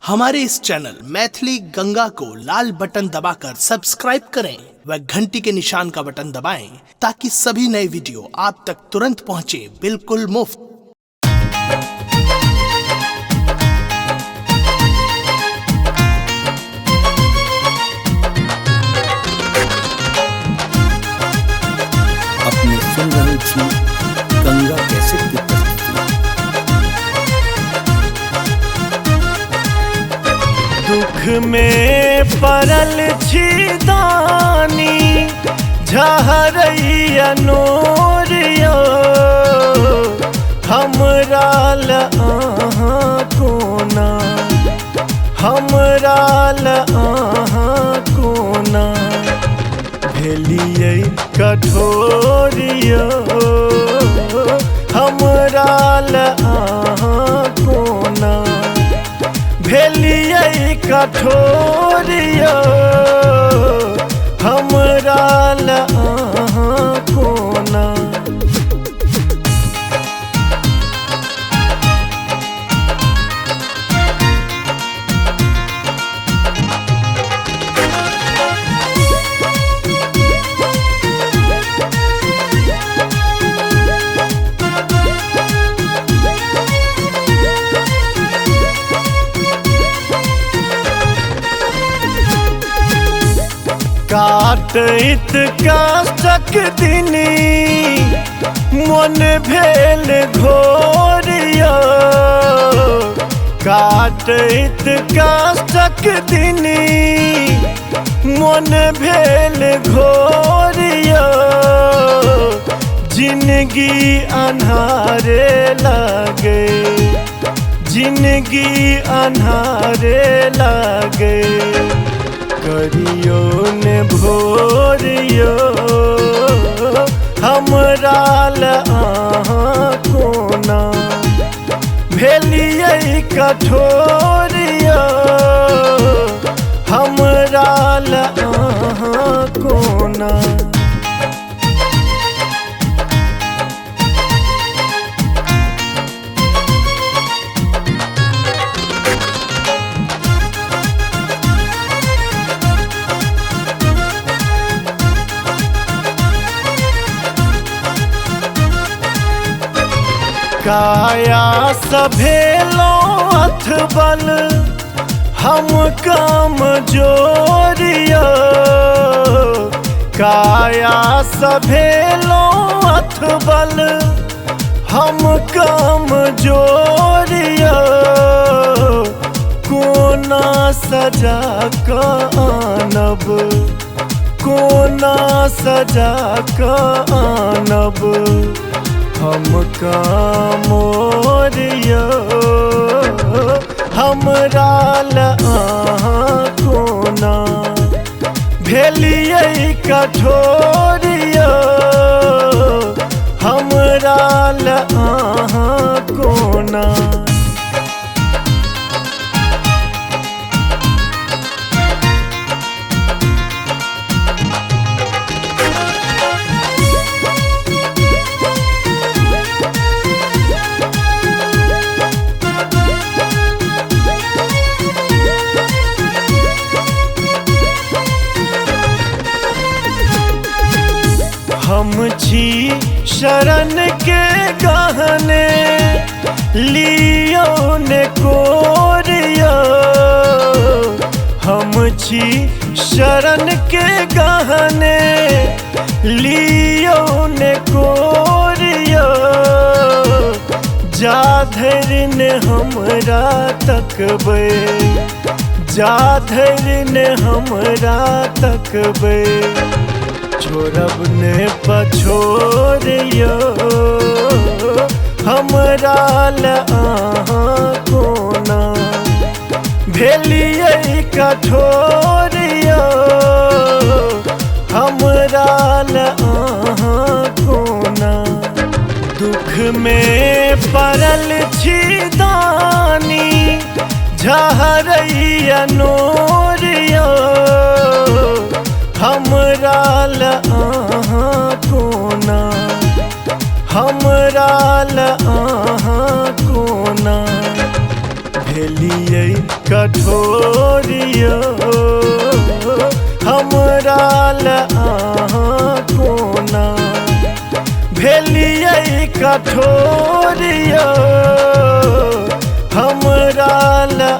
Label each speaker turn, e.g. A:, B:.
A: हमारे इस चैनल मैथिली गंगा को लाल बटन दबाकर सब्सक्राइब करें व घंटी के निशान का बटन दबाएं ताकि सभी नए वीडियो आप तक तुरंत पहुंचे बिल्कुल मुफ्त।
B: अपने सुन रहे थी गंगा कैसे की प्रस्तुति।
C: दुख में परल छी दानी झहरैया नोरियो हमरा ल अहाँ कोना हमरा ल अहाँ कोना भेलियै कठोरियो हमरा ल अहाँ कोना भेलियै कठोरियो हमरा ल अहाँ कोना। काटैत काष्ठक दिनी मन भेल घोरियो काटैत काष्ठक दिनी मन भेल घोरियो जिंदगी अन्हारे लगे जिंदगी अन्हारे लगे करियो ने भोरियो हमरा ल अहाँ कोना भेलियै कठोरियो हमरा ल अहाँ कोना। काया सभेलो अथबल हम काम जोरियो काया सभेलो अथबल हम काम जोरियो कोना सजा का आनब कोना सजा का आनब हम कामोरियो हमरा ल अहाँ कोना भेलियै कठोरियो हमरा ल अहाँ कोना। हम छी शरण के गहने लियो ने कोरियो हम छी शरण के गहने लियो ने कोरियो जा धरि ने हमरा तकबै जा धरि ने हमरा तकबै छोड़ब ने पछोरियो हमरा ल अहाँ कोना भेलियै कठोरियो हमरा ल अहाँ कोना। दुख में परल छी दानी झहरैया नोरियो हमरा ल अहाँ कोना हमरा ल अहाँ कोना भेलियै कठोरियो हमरा ला कोना भेलियै कठोरियो हमरा ला